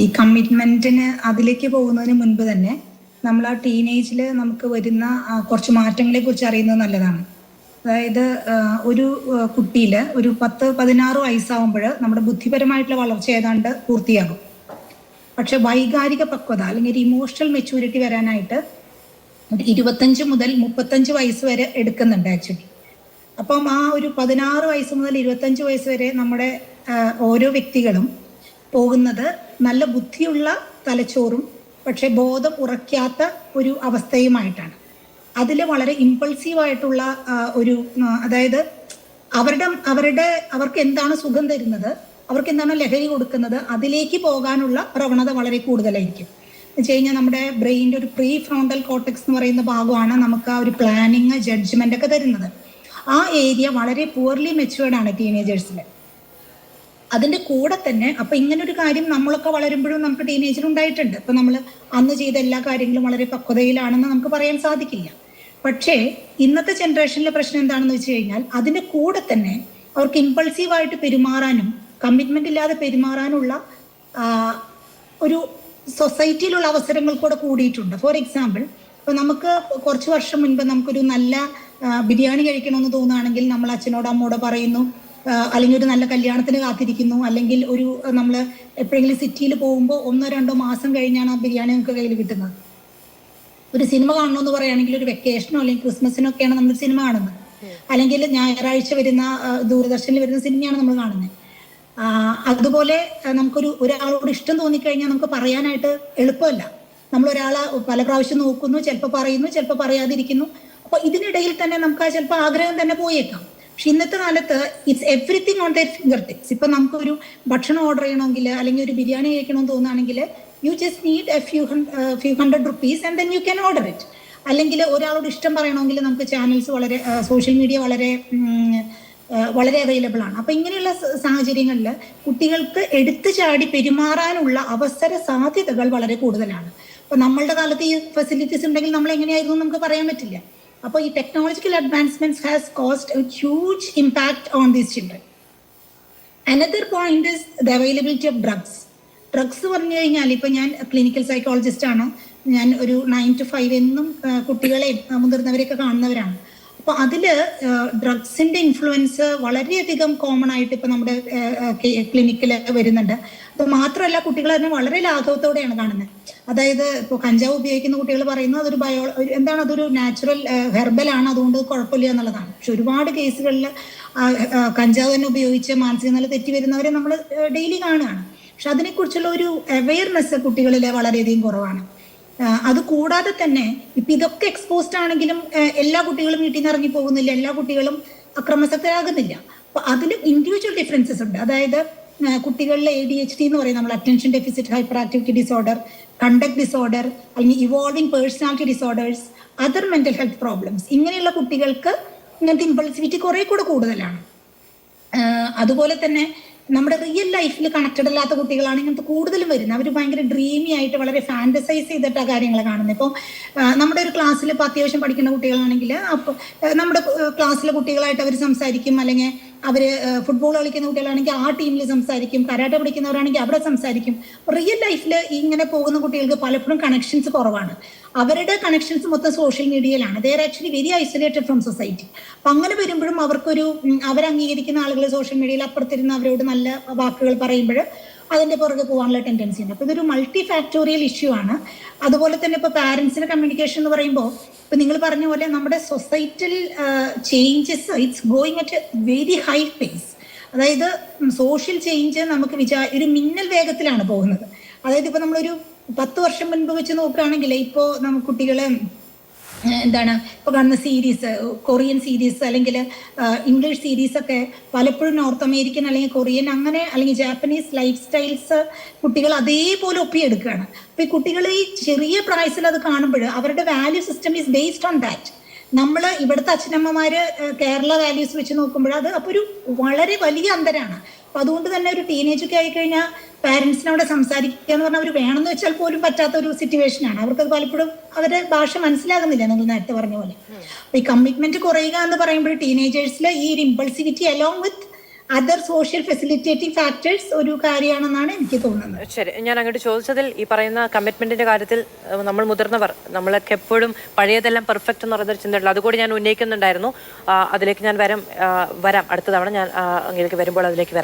ഈ കമ്മിറ്റ്മെന്റിന് അതിലേക്ക് പോകുന്നതിന് മുൻപ് തന്നെ നമ്മൾ ആ ടീനേജിൽ നമുക്ക് വരുന്ന കുറച്ച് മാറ്റങ്ങളെ കുറിച്ച് അറിയുന്നത് നല്ലതാണ്. അതായത് ഒരു കുട്ടിയിൽ ഒരു 10-16 വയസ്സാവുമ്പോൾ നമ്മുടെ ബുദ്ധിപരമായിട്ടുള്ള വളർച്ച ഏതാണ്ട് പൂർത്തിയാകും. പക്ഷെ വൈകാരിക പക്വത അല്ലെങ്കിൽ ഒരു ഇമോഷണൽ മെച്യൂരിറ്റി വരാനായിട്ട് ഒരു 25 മുതൽ 35 വയസ്സ് വരെ എടുക്കുന്നുണ്ട് ആക്ച്വലി. അപ്പം ആ ഒരു 16 വയസ്സ് മുതൽ 25 വയസ്സ് വരെ നമ്മുടെ ഓരോ വ്യക്തികളും പോകുന്നത് നല്ല ബുദ്ധിയുള്ള തലച്ചോറും പക്ഷെ ബോധം ഉറക്കാത്ത ഒരു അവസ്ഥയുമായിട്ടാണ്. അതിൽ വളരെ ഇമ്പൾസീവായിട്ടുള്ള ഒരു അതായത് അവർക്ക് എന്താണ് സുഖം തരുന്നത്, അവർക്ക് എന്താണ് ലഹരി കൊടുക്കുന്നത്, അതിലേക്ക് പോകാനുള്ള പ്രവണത വളരെ കൂടുതലായിരിക്കും. എന്ന് വെച്ച് കഴിഞ്ഞാൽ നമ്മുടെ ബ്രെയിനിൻ്റെ ഒരു പ്രീ ഫ്രോണ്ടൽ കോർട്ടെക്സ് എന്ന് പറയുന്ന ഭാഗമാണ് നമുക്ക് ആ ഒരു പ്ലാനിങ് ജഡ്ജ്മെന്റ് ഒക്കെ തരുന്നത്. ആ ഏരിയ വളരെ പുവർലി മെച്യൂർഡ് ആണ് ടീനേജേഴ്സിൽ. അതിൻ്റെ കൂടെ തന്നെ അപ്പം ഇങ്ങനൊരു കാര്യം നമ്മളൊക്കെ വളരുമ്പോഴും നമുക്ക് ടീനേജിൽ ഉണ്ടായിട്ടുണ്ട്. ഇപ്പം നമ്മൾ അന്ന് ചെയ്ത എല്ലാ കാര്യങ്ങളും വളരെ പക്വതയിലാണെന്ന് നമുക്ക് പറയാൻ സാധിക്കില്ല. പക്ഷേ ഇന്നത്തെ ജനറേഷനിലെ പ്രശ്നം എന്താണെന്ന് വെച്ച് കഴിഞ്ഞാൽ അതിൻ്റെ കൂടെ തന്നെ അവർക്ക് ഇമ്പൾസീവായിട്ട് പെരുമാറാനും കമ്മിറ്റ്മെന്റ് ഇല്ലാതെ പെരുമാറാനുള്ള ഒരു സൊസൈറ്റിയിലുള്ള അവസരങ്ങൾ കൂടെ കൂടിയിട്ടുണ്ട്. ഫോർ എക്സാമ്പിൾ, ഇപ്പം നമുക്ക് കുറച്ച് വർഷം മുൻപ് നമുക്കൊരു നല്ല ബിരിയാണി കഴിക്കണമെന്ന് തോന്നുകയാണെങ്കിൽ നമ്മൾ അച്ഛനോട് അമ്മോട് പറയുന്നു, അല്ലെങ്കിൽ ഒരു നല്ല കല്യാണത്തിന് കാത്തിരിക്കുന്നു, അല്ലെങ്കിൽ ഒരു നമ്മൾ എപ്പോഴെങ്കിലും സിറ്റിയിൽ പോകുമ്പോൾ 1-2 മാസം കഴിഞ്ഞാണ് ആ ബിരിയാണി നമുക്ക് കയ്യിൽ കിട്ടുന്നത്. ഒരു സിനിമ കാണണമെന്ന് പറയുകയാണെങ്കിൽ ഒരു വെക്കേഷനോ അല്ലെങ്കിൽ ക്രിസ്മസിനൊക്കെയാണ് നമ്മൾ സിനിമ കാണുന്നത്, അല്ലെങ്കിൽ ഞായറാഴ്ച വരുന്ന ദൂരദർശനിൽ വരുന്ന സിനിമയാണ് നമ്മൾ കാണുന്നത്. അതുപോലെ ഒരാളോട് ഇഷ്ടം തോന്നിക്കഴിഞ്ഞാൽ നമുക്ക് പറയാനായിട്ട് എളുപ്പമല്ല. നമ്മൾ ഒരാളെ പല പ്രാവശ്യം നോക്കുന്നു, ചിലപ്പോൾ പറയുന്നു, ചിലപ്പോൾ പറയാതിരിക്കുന്നു. അപ്പോൾ ഇതിനിടയിൽ തന്നെ നമുക്ക് ചിലപ്പോൾ ആഗ്രഹം തന്നെ പോയേക്കാം. പക്ഷെ ഇന്നത്തെ കാലത്ത് it's everything on their finger tips. ഇപ്പം നമുക്കൊരു ഭക്ഷണം ഓർഡർ ചെയ്യണമെങ്കിൽ അല്ലെങ്കിൽ ഒരു ബിരിയാണി കഴിക്കണമെന്ന് തോന്നുകയാണെങ്കിൽ you just need A few hundred rupees and then you can order it. അല്ലെങ്കിൽ ഒരാളോട് ഇഷ്ടം പറയണമെങ്കിൽ നമുക്ക് ചാനൽസ് വളരെ സോഷ്യൽ മീഡിയ വളരെ അവൈലബിൾ ആണ്. അപ്പം ഇങ്ങനെയുള്ള സാഹചര്യങ്ങളിൽ കുട്ടികൾക്ക് എടുത്തു ചാടി പെരുമാറാനുള്ള അവസര സാധ്യതകൾ വളരെ കൂടുതലാണ്. അപ്പം നമ്മളുടെ കാലത്ത് ഈ ഫെസിലിറ്റീസ് ഉണ്ടെങ്കിൽ നമ്മൾ എങ്ങനെയായിരുന്നു നമുക്ക് പറയാൻ പറ്റില്ല. അപ്പോൾ ഈ technological advancements has caused A huge impact on these children. Another point is the availability of drugs പറഞ്ഞു കഴിഞ്ഞാൽ ഇപ്പം ഞാൻ ക്ലിനിക്കൽ സൈക്കോളജിസ്റ്റ് ആണ്. ഞാൻ ഒരു 9 to 5 എന്നും കുട്ടികളെയും മുതിർന്നവരെയൊക്കെ കാണുന്നവരാണ്. അപ്പോൾ അതിൽ ഡ്രഗ്സിൻ്റെ ഇൻഫ്ലുവൻസ് വളരെയധികം കോമൺ ആയിട്ട് ഇപ്പം നമ്മുടെ ക്ലിനിക്കിൽ വരുന്നുണ്ട്. അപ്പോൾ മാത്രമല്ല കുട്ടികൾ തന്നെ വളരെ ലാഘവത്തോടെയാണ് കാണുന്നത്. അതായത് ഇപ്പോൾ കഞ്ചാവ് ഉപയോഗിക്കുന്ന കുട്ടികൾ പറയുന്നത് അതൊരു നാച്ചുറൽ ഹെർബലാണ്, അതുകൊണ്ട് കുഴപ്പമില്ല എന്നുള്ളതാണ്. പക്ഷെ ഒരുപാട് കേസുകളിൽ കഞ്ചാവ് തന്നെ ഉപയോഗിച്ച് മാനസിക നില തെറ്റി വരുന്നവരെ നമ്മൾ ഡെയിലി കാണുകയാണ്. പക്ഷെ അതിനെക്കുറിച്ചുള്ള ഒരു അവെയർനെസ് കുട്ടികളിൽ വളരെയധികം കുറവാണ്. അതുകൂടാതെ തന്നെ ഇപ്പം ഇതൊക്കെ എക്സ്പോസ്ഡ് ആണെങ്കിലും എല്ലാ കുട്ടികളും വീട്ടിൽ നിന്ന് ഇറങ്ങി പോകുന്നില്ല, എല്ലാ കുട്ടികളും അക്രമാസക്തരാകുന്നില്ല. അപ്പോൾ അതിലും ഇൻഡിവിജ്വൽ ഡിഫറൻസസ് ഉണ്ട്. അതായത് കുട്ടികളിലെ ADHD എന്ന് പറയും നമ്മൾ, attention deficit hyperactivity disorder, conduct disorder, അല്ലെങ്കിൽ evolving personality disorders, other mental health problems, ഇങ്ങനെയുള്ള കുട്ടികൾക്ക് ഇങ്ങനത്തെ ഇമ്പൾസിവിറ്റി കുറെ കൂടെ കൂടുതലാണ്. അതുപോലെ തന്നെ നമ്മുടെ റിയൽ ലൈഫിൽ കണക്റ്റഡ് അല്ലാത്ത കുട്ടികളാണ് ഇങ്ങനത്തെ കൂടുതലും വരുന്നത്. അവർ ഭയങ്കര ഡ്രീമി ആയിട്ട് വളരെ ഫാൻറ്റസൈസ് ചെയ്തിട്ടാണ് കാര്യങ്ങൾ കാണുന്നത്. ഇപ്പോൾ നമ്മുടെ ഒരു ക്ലാസ്സിൽ ഇപ്പോൾ അത്യാവശ്യം പഠിക്കുന്ന കുട്ടികളാണെങ്കിൽ അപ്പോൾ നമ്മുടെ ക്ലാസ്സിലെ കുട്ടികളായിട്ട് അവർ സംസാരിക്കും, അല്ലെങ്കിൽ അവർ ഫുട്ബോൾ കളിക്കുന്ന കുട്ടികളാണെങ്കിൽ ആ ടീമിൽ സംസാരിക്കും, കരാട്ടെ പഠിക്കുന്നവരാണെങ്കിൽ അവിടെ സംസാരിക്കും. റിയൽ ലൈഫിൽ ഇങ്ങനെ പോകുന്ന കുട്ടികൾക്ക് പലപ്പോഴും കണക്ഷൻസ് കുറവാണ്. അവരുടെ കണക്ഷൻസ് മൊത്തം സോഷ്യൽ മീഡിയയിലാണ്. They are actually very isolated from society. അപ്പം അങ്ങനെ വരുമ്പോഴും അവരംഗീകരിക്കുന്ന ആളുകൾ സോഷ്യൽ മീഡിയയിൽ അപ്പുറത്തിരുന്ന് അവരോട് നല്ല വാക്കുകൾ പറയുമ്പോൾ അതിൻ്റെ പുറകെ പോകാനുള്ള ടെൻഡൻസി ഉണ്ട്. അപ്പോൾ ഇതൊരു മൾട്ടി ഫാക്ടോറിയൽ ഇഷ്യൂ ആണ്. അതുപോലെ തന്നെ ഇപ്പോൾ പാരൻസിൻ്റെ കമ്മ്യൂണിക്കേഷൻ എന്ന് പറയുമ്പോൾ ഇപ്പം നിങ്ങൾ പറഞ്ഞ പോലെ നമ്മുടെ societal changes it's going at very high pace. അതായത് സോഷ്യൽ ചേഞ്ച് നമുക്ക് ഒരു മിന്നൽ വേഗത്തിലാണ് പോകുന്നത്. അതായത് ഇപ്പോൾ നമ്മളൊരു 10 വർഷം മുൻപ് വെച്ച് നോക്കുകയാണെങ്കിൽ ഇപ്പോൾ നമുക്ക് കുട്ടികളെ ഇപ്പോൾ കാണുന്ന സീരീസ്, കൊറിയൻ സീരീസ് അല്ലെങ്കിൽ ഇംഗ്ലീഷ് സീരീസൊക്കെ പലപ്പോഴും നോർത്ത് അമേരിക്കൻ അല്ലെങ്കിൽ കൊറിയൻ അല്ലെങ്കിൽ ജാപ്പനീസ് ലൈഫ് സ്റ്റൈൽസ് കുട്ടികൾ അതേപോലെ ഒപ്പിയെടുക്കുകയാണ്. അപ്പോൾ ഈ കുട്ടികൾ ഈ ചെറിയ പ്രായത്തിൽ അത് കാണുമ്പോൾ അവരുടെ value system is based on that. നമ്മൾ ഇവിടുത്തെ അച്ഛനമ്മമാർ കേരള വാല്യൂസ് വെച്ച് നോക്കുമ്പോൾ അപ്പോൾ ഒരു വളരെ വലിയ അന്തരമാണ്. അപ്പം അതുകൊണ്ട് തന്നെ ഒരു ടീനേജൊക്കെ ആയിക്കഴിഞ്ഞാൽ പാരൻസിനോട് സംസാരിക്കുക എന്ന് പറഞ്ഞാൽ അവർ വേണമെന്ന് വെച്ചാൽ പോലും പറ്റാത്ത ഒരു സിറ്റുവേഷനാണ്. അവർക്കത് പലപ്പോഴും അവരുടെ ഭാഷ മനസ്സിലാകുന്നില്ല, നിങ്ങൾ നേരത്തെ പറഞ്ഞ പോലെ. അപ്പോൾ ഈ കമ്മിറ്റ്മെന്റ് കുറയുക എന്ന് പറയുമ്പോൾ ടീനേജേഴ്സിൽ ഈ ഒരു impulsivity along with other social facilitating factors ഒരു കാര്യമാണെന്നാണ് എനിക്ക് തോന്നുന്നത്. ശരി, ഞാൻ അങ്ങോട്ട് ചോദിച്ചതിൽ ഈ പറയുന്ന കമ്മിറ്റ്മെന്റിന്റെ കാര്യത്തിൽ നമ്മൾ മുതിർന്നവർ നമ്മളൊക്കെ എപ്പോഴും പഴയതെല്ലാം പെർഫെക്റ്റ് എന്ന് പറയുന്നൊരു ചിന്തയുള്ളൂ. അതുകൂടി ഞാൻ ഉന്നയിക്കുന്നുണ്ടായിരുന്നു. അതിലേക്ക് ഞാൻ വരാം അടുത്ത തവണ ഞാൻ അങ്ങേക്ക് വരുമ്പോൾ അതിലേക്ക് വരാം.